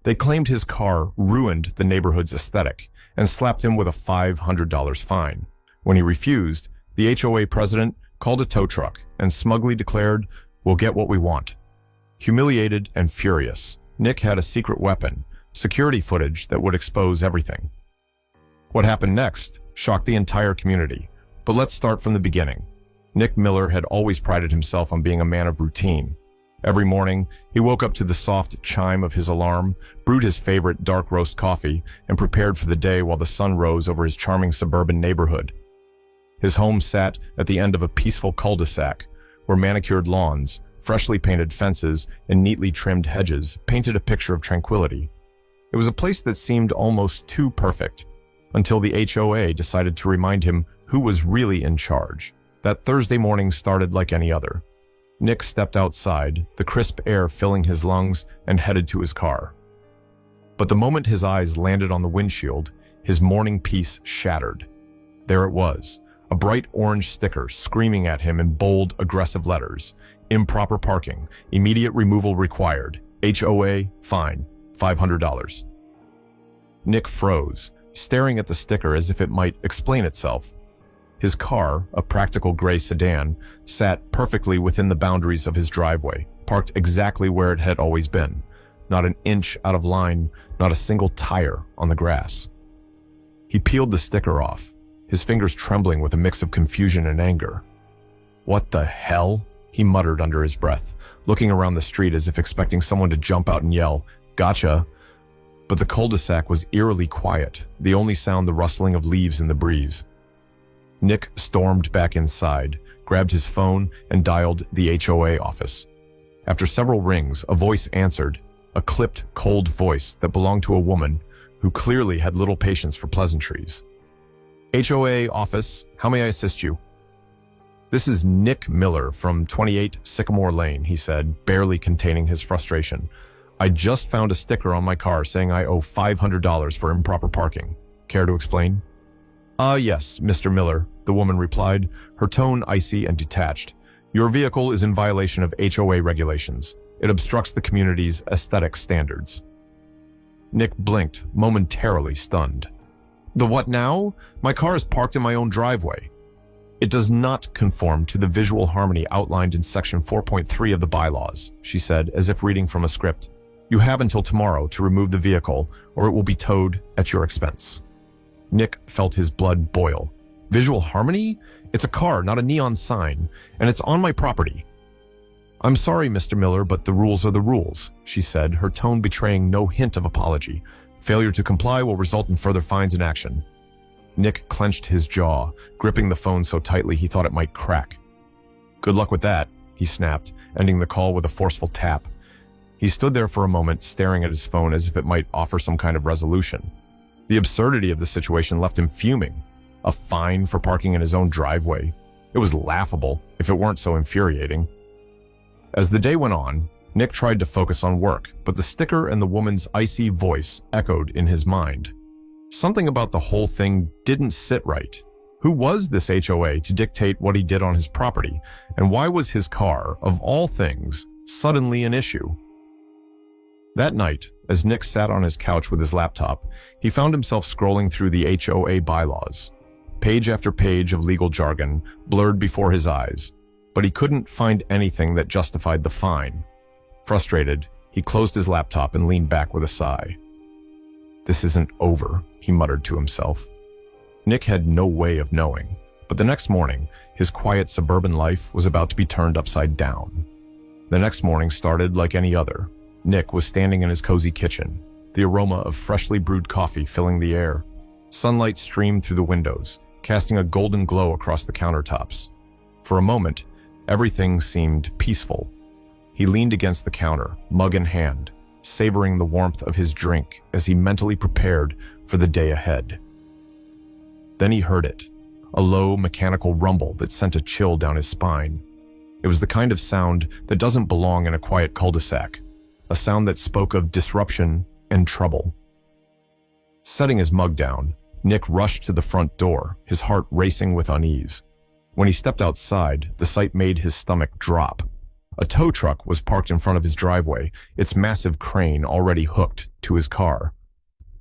They claimed his car ruined the neighborhood's aesthetic and slapped him with a $500 fine. When he refused, the HOA president called a tow truck and smugly declared, "We'll get what we want." Humiliated and furious, Nick had a secret weapon, security footage that would expose everything. What happened next shocked the entire community, but let's start from the beginning. Nick Miller had always prided himself on being a man of routine. Every morning, he woke up to the soft chime of his alarm, brewed his favorite dark roast coffee, and prepared for the day while the sun rose over his charming suburban neighborhood. His home sat at the end of a peaceful cul-de-sac, where manicured lawns, freshly painted fences, and neatly trimmed hedges painted a picture of tranquility. It was a place that seemed almost too perfect, until the HOA decided to remind him who was really in charge. That Thursday morning started like any other. Nick stepped outside, the crisp air filling his lungs, and headed to his car. But the moment his eyes landed on the windshield, his morning peace shattered. There it was, a bright orange sticker screaming at him in bold, aggressive letters. Improper parking, immediate removal required, HOA, fine, $500. Nick froze, staring at the sticker as if it might explain itself. His car, a practical gray sedan, sat perfectly within the boundaries of his driveway, parked exactly where it had always been. Not an inch out of line, not a single tire on the grass. He peeled the sticker off, his fingers trembling with a mix of confusion and anger. "What the hell?" he muttered under his breath, looking around the street as if expecting someone to jump out and yell, "Gotcha!" But the cul-de-sac was eerily quiet, the only sound the rustling of leaves in the breeze. Nick stormed back inside, grabbed his phone, and dialed the HOA office. After several rings, a voice answered, a clipped, cold voice that belonged to a woman who clearly had little patience for pleasantries. "HOA office, how may I assist you?" "This is Nick Miller from 28 Sycamore Lane," he said, barely containing his frustration. "I just found a sticker on my car saying I owe $500 for improper parking. Care to explain?" Yes, Mr. Miller," the woman replied, her tone icy and detached. "Your vehicle is in violation of HOA regulations. It obstructs the community's aesthetic standards." Nick blinked, momentarily stunned. "The what now? My car is parked in my own driveway." "It does not conform to the visual harmony outlined in Section 4.3 of the bylaws," she said, as if reading from a script. "You have until tomorrow to remove the vehicle, or it will be towed at your expense." Nick felt his blood boil. Visual harmony? It's a car, not a neon sign, and it's on my property. "I'm sorry, Mr. Miller, but the rules are the rules," she said, her tone betraying no hint of apology. "Failure to comply will result in further fines and action." Nick clenched his jaw, gripping the phone so tightly he thought it might crack. "Good luck with that," he snapped, ending the call with a forceful tap. He stood there for a moment, staring at his phone as if it might offer some kind of resolution. The absurdity of the situation left him fuming. A fine for parking in his own driveway. It was laughable, if it weren't so infuriating. As the day went on, Nick tried to focus on work, but the sticker and the woman's icy voice echoed in his mind. Something about the whole thing didn't sit right. Who was this HOA to dictate what he did on his property, and why was his car, of all things, suddenly an issue? That night, as Nick sat on his couch with his laptop, he found himself scrolling through the HOA bylaws. Page after page of legal jargon blurred before his eyes, but he couldn't find anything that justified the fine. Frustrated, he closed his laptop and leaned back with a sigh. "This isn't over," he muttered to himself. Nick had no way of knowing, but the next morning, his quiet suburban life was about to be turned upside down. The next morning started like any other. Nick was standing in his cozy kitchen, the aroma of freshly brewed coffee filling the air. Sunlight streamed through the windows, casting a golden glow across the countertops. For a moment, everything seemed peaceful. He leaned against the counter, mug in hand, savoring the warmth of his drink as he mentally prepared for the day ahead. Then he heard it, a low, mechanical rumble that sent a chill down his spine. It was the kind of sound that doesn't belong in a quiet cul-de-sac, a sound that spoke of disruption and trouble. Setting his mug down, Nick rushed to the front door, his heart racing with unease. When he stepped outside, the sight made his stomach drop. A tow truck was parked in front of his driveway, its massive crane already hooked to his car.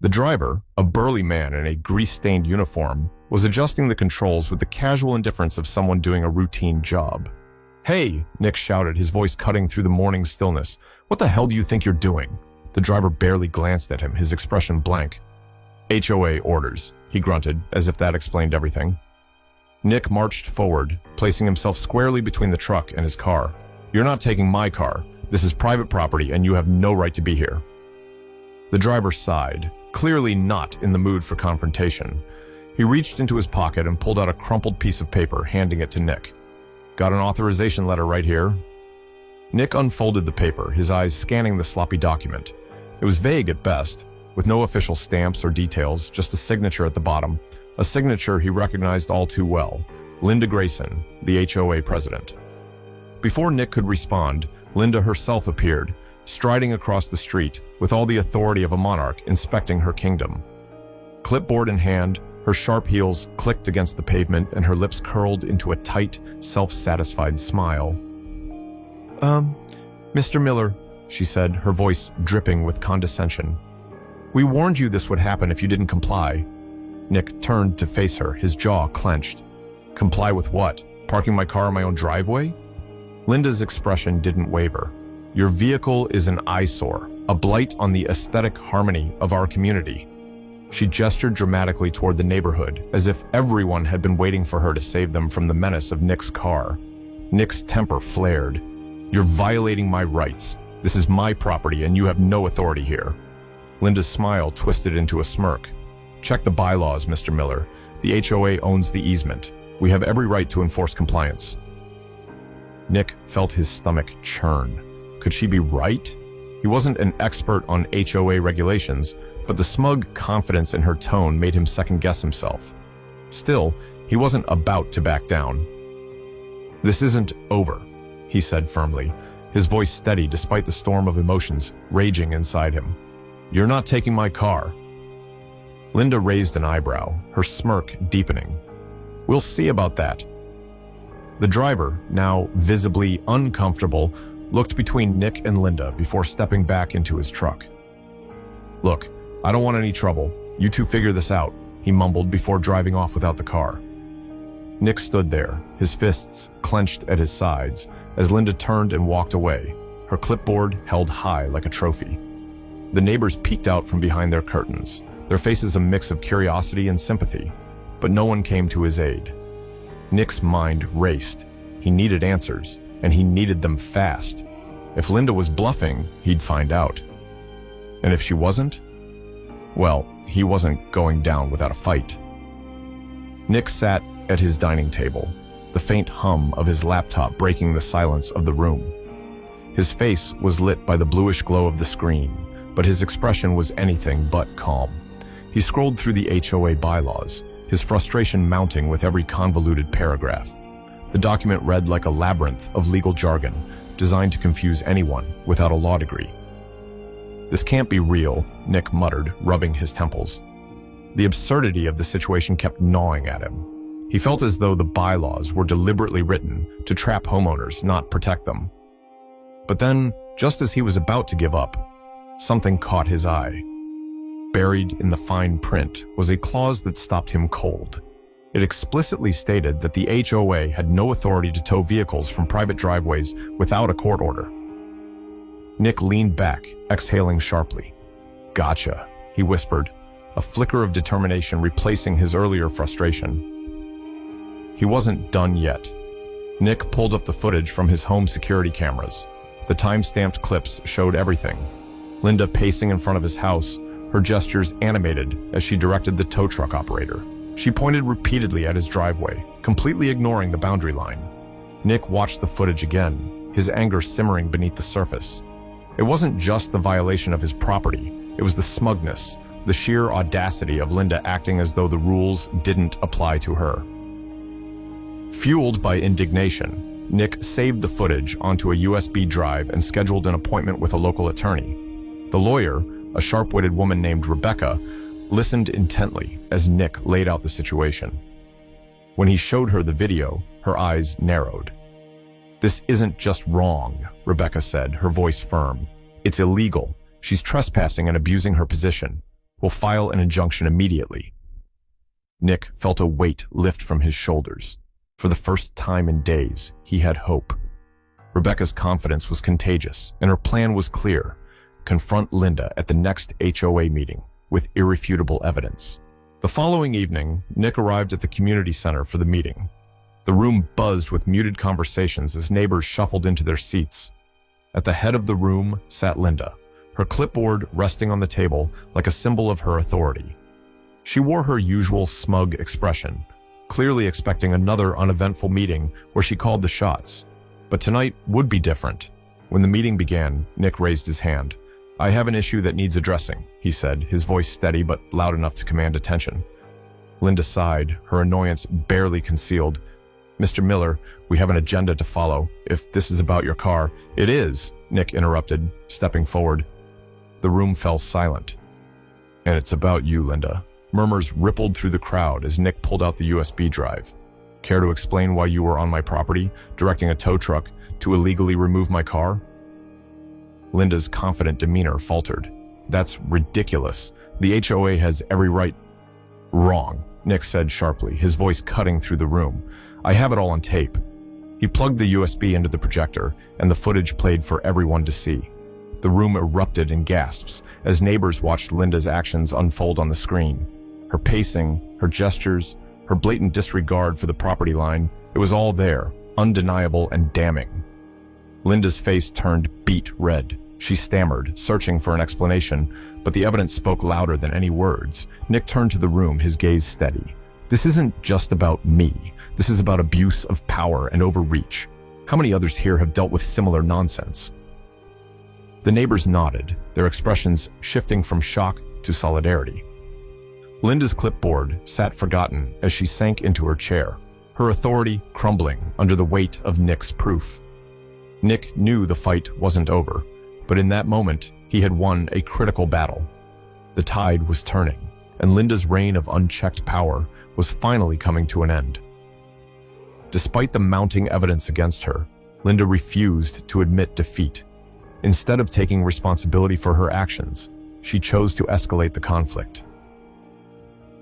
The driver, a burly man in a grease-stained uniform, was adjusting the controls with the casual indifference of someone doing a routine job. "Hey!" Nick shouted, his voice cutting through the morning stillness. "What the hell do you think you're doing?" The driver barely glanced at him, his expression blank. "HOA orders," he grunted, as if that explained everything. Nick marched forward, placing himself squarely between the truck and his car. "You're not taking my car. This is private property and you have no right to be here." The driver sighed, clearly not in the mood for confrontation. He reached into his pocket and pulled out a crumpled piece of paper, handing it to Nick. "Got an authorization letter right here." Nick unfolded the paper, his eyes scanning the sloppy document. It was vague at best, with no official stamps or details, just a signature at the bottom, a signature he recognized all too well, Linda Grayson, the HOA president. Before Nick could respond, Linda herself appeared, striding across the street with all the authority of a monarch inspecting her kingdom. Clipboard in hand, her sharp heels clicked against the pavement and her lips curled into a tight, self-satisfied smile. Mr. Miller," she said, her voice dripping with condescension. "We warned you this would happen if you didn't comply." Nick turned to face her, his jaw clenched. "Comply with what? Parking my car in my own driveway?" Linda's expression didn't waver. "Your vehicle is an eyesore, a blight on the aesthetic harmony of our community." She gestured dramatically toward the neighborhood, as if everyone had been waiting for her to save them from the menace of Nick's car. Nick's temper flared. "You're violating my rights. This is my property and you have no authority here." Linda's smile twisted into a smirk. "Check the bylaws, Mr. Miller. The HOA owns the easement. We have every right to enforce compliance." Nick felt his stomach churn. Could she be right? He wasn't an expert on HOA regulations, but the smug confidence in her tone made him second-guess himself. Still, he wasn't about to back down. "This isn't over," he said firmly, his voice steady despite the storm of emotions raging inside him. "You're not taking my car." Linda raised an eyebrow, her smirk deepening. "We'll see about that." The driver, now visibly uncomfortable, looked between Nick and Linda before stepping back into his truck. "Look, I don't want any trouble. You two figure this out," he mumbled before driving off without the car. Nick stood there, his fists clenched at his sides, as Linda turned and walked away, her clipboard held high like a trophy. The neighbors peeked out from behind their curtains, their faces a mix of curiosity and sympathy, but no one came to his aid. Nick's mind raced. He needed answers, and he needed them fast. If Linda was bluffing, he'd find out. And if she wasn't? Well, he wasn't going down without a fight. Nick sat at his dining table, the faint hum of his laptop breaking the silence of the room. His face was lit by the bluish glow of the screen, but his expression was anything but calm. He scrolled through the HOA bylaws, his frustration mounting with every convoluted paragraph. The document read like a labyrinth of legal jargon, designed to confuse anyone without a law degree. "This can't be real," Nick muttered, rubbing his temples. The absurdity of the situation kept gnawing at him. He felt as though the bylaws were deliberately written to trap homeowners, not protect them. But then, just as he was about to give up, something caught his eye. Buried in the fine print was a clause that stopped him cold. It explicitly stated that the HOA had no authority to tow vehicles from private driveways without a court order. Nick leaned back, exhaling sharply. "Gotcha," he whispered, a flicker of determination replacing his earlier frustration. He wasn't done yet. Nick pulled up the footage from his home security cameras. The time-stamped clips showed everything. Linda pacing in front of his house, her gestures animated as she directed the tow truck operator. She pointed repeatedly at his driveway, completely ignoring the boundary line. Nick watched the footage again, his anger simmering beneath the surface. It wasn't just the violation of his property, it was the smugness, the sheer audacity of Linda acting as though the rules didn't apply to her. Fueled by indignation, Nick saved the footage onto a USB drive and scheduled an appointment with a local attorney. The lawyer, a sharp-witted woman named Rebecca, listened intently as Nick laid out the situation. When he showed her the video, her eyes narrowed. "This isn't just wrong," Rebecca said, her voice firm. "It's illegal. She's trespassing and abusing her position. We'll file an injunction immediately." Nick felt a weight lift from his shoulders. For the first time in days, he had hope. Rebecca's confidence was contagious, and her plan was clear: confront Linda at the next HOA meeting with irrefutable evidence. The following evening, Nick arrived at the community center for the meeting. The room buzzed with muted conversations as neighbors shuffled into their seats. At the head of the room sat Linda, her clipboard resting on the table like a symbol of her authority. She wore her usual smug expression, clearly expecting another uneventful meeting where she called the shots. But tonight would be different. When the meeting began, Nick raised his hand. "I have an issue that needs addressing," he said, his voice steady but loud enough to command attention. Linda sighed, her annoyance barely concealed. "Mr. Miller, we have an agenda to follow. If this is about your car—" "It is," Nick interrupted, stepping forward. The room fell silent. "And it's about you, Linda." Murmurs rippled through the crowd as Nick pulled out the USB drive. "Care to explain why you were on my property, directing a tow truck to illegally remove my car?" Linda's confident demeanor faltered. "That's ridiculous. The HOA has every right—" "Wrong," Nick said sharply, his voice cutting through the room. "I have it all on tape." He plugged the USB into the projector, and the footage played for everyone to see. The room erupted in gasps as neighbors watched Linda's actions unfold on the screen. Her pacing, her gestures, her blatant disregard for the property line, it was all there, undeniable and damning. Linda's face turned beet red. She stammered, searching for an explanation, but the evidence spoke louder than any words. Nick turned to the room, his gaze steady. "This isn't just about me. This is about abuse of power and overreach. How many others here have dealt with similar nonsense?" The neighbors nodded, their expressions shifting from shock to solidarity. Linda's clipboard sat forgotten as she sank into her chair, her authority crumbling under the weight of Nick's proof. Nick knew the fight wasn't over, but in that moment, he had won a critical battle. The tide was turning, and Linda's reign of unchecked power was finally coming to an end. Despite the mounting evidence against her, Linda refused to admit defeat. Instead of taking responsibility for her actions, she chose to escalate the conflict.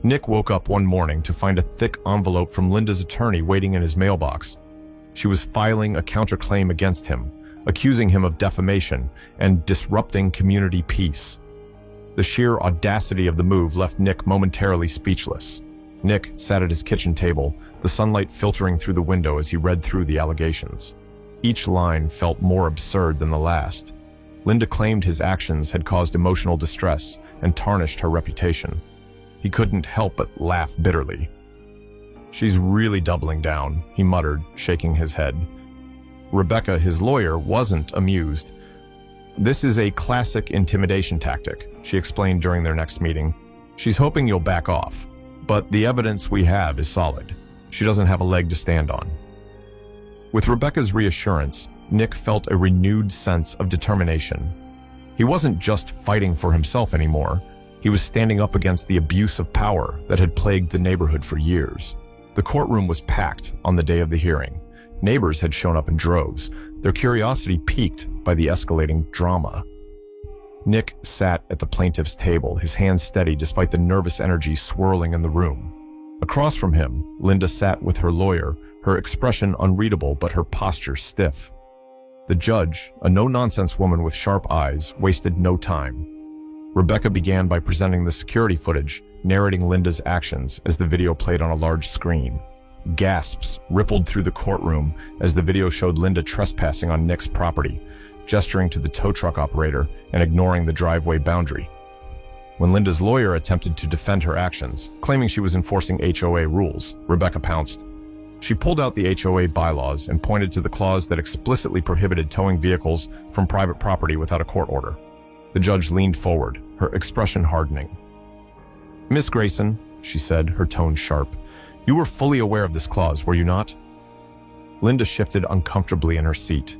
Nick woke up one morning to find a thick envelope from Linda's attorney waiting in his mailbox. She was filing a counterclaim against him, accusing him of defamation and disrupting community peace. The sheer audacity of the move left Nick momentarily speechless. Nick sat at his kitchen table, the sunlight filtering through the window as he read through the allegations. Each line felt more absurd than the last. Linda claimed his actions had caused emotional distress and tarnished her reputation. He couldn't help but laugh bitterly. "She's really doubling down," he muttered, shaking his head. Rebecca, his lawyer, wasn't amused. "This is a classic intimidation tactic," she explained during their next meeting. "She's hoping you'll back off, but the evidence we have is solid. She doesn't have a leg to stand on." With Rebecca's reassurance, Nick felt a renewed sense of determination. He wasn't just fighting for himself anymore. He was standing up against the abuse of power that had plagued the neighborhood for years. The courtroom was packed on the day of the hearing. Neighbors had shown up in droves, their curiosity piqued by the escalating drama. Nick sat at the plaintiff's table, his hands steady despite the nervous energy swirling in the room. Across from him, Linda sat with her lawyer, her expression unreadable but her posture stiff. The judge, a no-nonsense woman with sharp eyes, wasted no time. Rebecca began by presenting the security footage, narrating Linda's actions as the video played on a large screen. Gasps rippled through the courtroom as the video showed Linda trespassing on Nick's property, gesturing to the tow truck operator and ignoring the driveway boundary. When Linda's lawyer attempted to defend her actions, claiming she was enforcing HOA rules, Rebecca pounced. She pulled out the HOA bylaws and pointed to the clause that explicitly prohibited towing vehicles from private property without a court order. The judge leaned forward, her expression hardening. "Miss Grayson," she said, her tone sharp, "you were fully aware of this clause, were you not?" Linda shifted uncomfortably in her seat.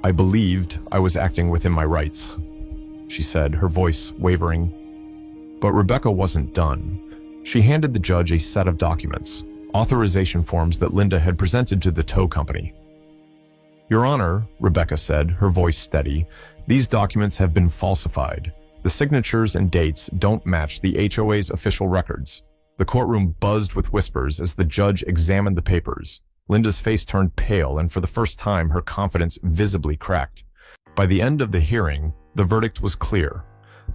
"I believed I was acting within my rights," she said, her voice wavering. But Rebecca wasn't done. She handed the judge a set of documents, authorization forms that Linda had presented to the tow company. Your Honor, Rebecca said, her voice steady, these documents have been falsified. The signatures and dates don't match the HOA's official records. The courtroom buzzed with whispers as the judge examined the papers. Linda's face turned pale, and for the first time, her confidence visibly cracked. By the end of the hearing, the verdict was clear.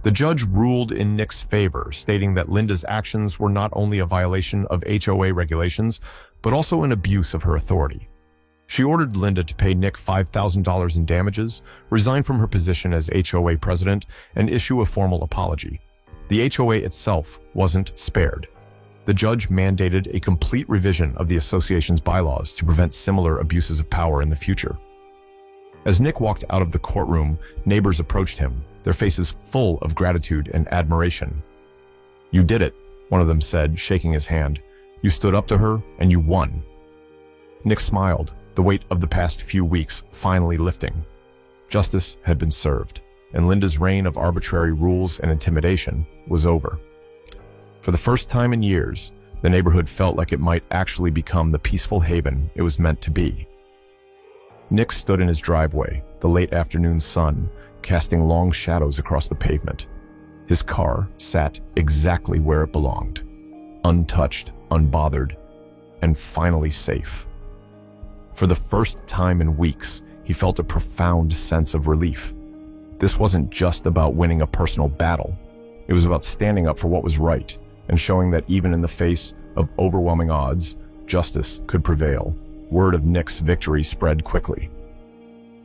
The judge ruled in Nick's favor, stating that Linda's actions were not only a violation of HOA regulations, but also an abuse of her authority. She ordered Linda to pay Nick $5,000 in damages, resign from her position as HOA president, and issue a formal apology. The HOA itself wasn't spared. The judge mandated a complete revision of the association's bylaws to prevent similar abuses of power in the future. As Nick walked out of the courtroom, neighbors approached him, their faces full of gratitude and admiration. "You did it," one of them said, shaking his hand. "You stood up to her, and you won." Nick smiled, the weight of the past few weeks finally lifting. Justice had been served, and Linda's reign of arbitrary rules and intimidation was over. For the first time in years, the neighborhood felt like it might actually become the peaceful haven it was meant to be. Nick stood in his driveway, the late afternoon sun casting long shadows across the pavement. His car sat exactly where it belonged, untouched, unbothered, and finally safe. For the first time in weeks, he felt a profound sense of relief. This wasn't just about winning a personal battle. It was about standing up for what was right and showing that even in the face of overwhelming odds, justice could prevail. Word of Nick's victory spread quickly.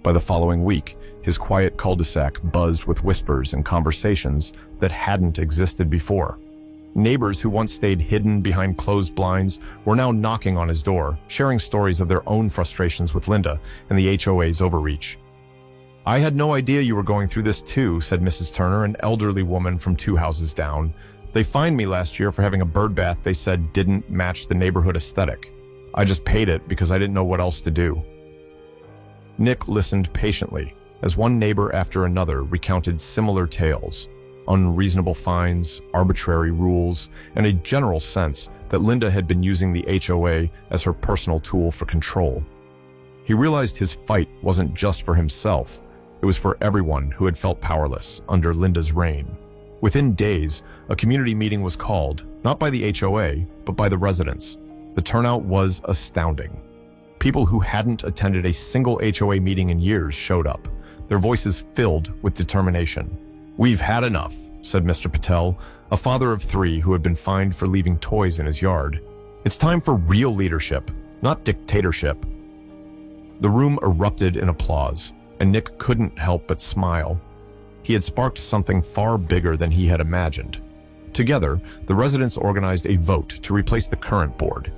By the following week, his quiet cul-de-sac buzzed with whispers and conversations that hadn't existed before. Neighbors who once stayed hidden behind closed blinds were now knocking on his door, sharing stories of their own frustrations with Linda and the HOA's overreach. "I had no idea you were going through this too," said Mrs. Turner, an elderly woman from 2 houses down. "They fined me last year for having a bird bath they said didn't match the neighborhood aesthetic. I just paid it because I didn't know what else to do." Nick listened patiently as one neighbor after another recounted similar tales, unreasonable fines, arbitrary rules, and a general sense that Linda had been using the HOA as her personal tool for control. He realized his fight wasn't just for himself, it was for everyone who had felt powerless under Linda's reign. Within days, a community meeting was called, not by the HOA, but by the residents. The turnout was astounding. People who hadn't attended a single HOA meeting in years showed up, their voices filled with determination. "We've had enough," said Mr. Patel, a father of 3 who had been fined for leaving toys in his yard. "It's time for real leadership, not dictatorship." The room erupted in applause, and Nick couldn't help but smile. He had sparked something far bigger than he had imagined. Together, the residents organized a vote to replace the current board.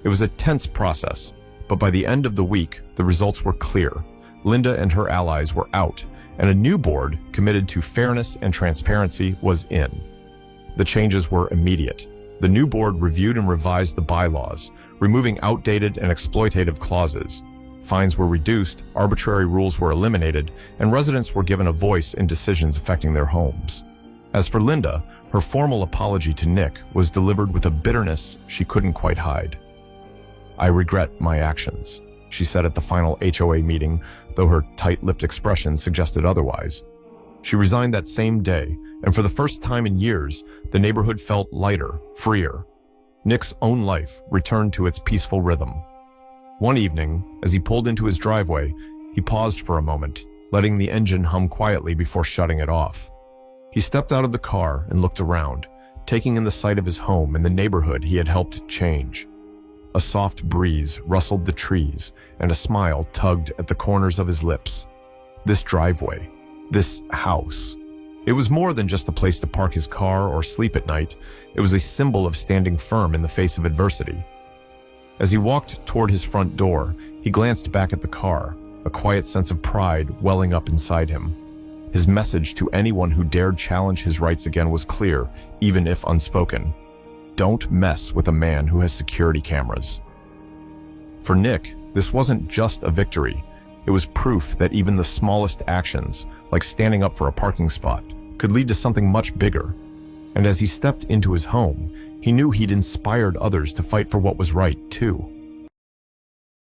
It was a tense process, but by the end of the week, the results were clear. Linda and her allies were out, and a new board committed to fairness and transparency was in. The changes were immediate. The new board reviewed and revised the bylaws, removing outdated and exploitative clauses. Fines were reduced, arbitrary rules were eliminated, and residents were given a voice in decisions affecting their homes. As for Linda, her formal apology to Nick was delivered with a bitterness she couldn't quite hide. "I regret my actions," she said at the final HOA meeting, though her tight-lipped expression suggested otherwise. She resigned that same day, and for the first time in years, the neighborhood felt lighter, freer. Nick's own life returned to its peaceful rhythm. One evening, as he pulled into his driveway, he paused for a moment, letting the engine hum quietly before shutting it off. He stepped out of the car and looked around, taking in the sight of his home and the neighborhood he had helped change. A soft breeze rustled the trees, and a smile tugged at the corners of his lips. This driveway, this house. It was more than just a place to park his car or sleep at night. It was a symbol of standing firm in the face of adversity. As he walked toward his front door, he glanced back at the car, a quiet sense of pride welling up inside him. His message to anyone who dared challenge his rights again was clear, even if unspoken. Don't mess with a man who has security cameras. For Nick, this wasn't just a victory. It was proof that even the smallest actions, like standing up for a parking spot, could lead to something much bigger. And as he stepped into his home, he knew he'd inspired others to fight for what was right, too.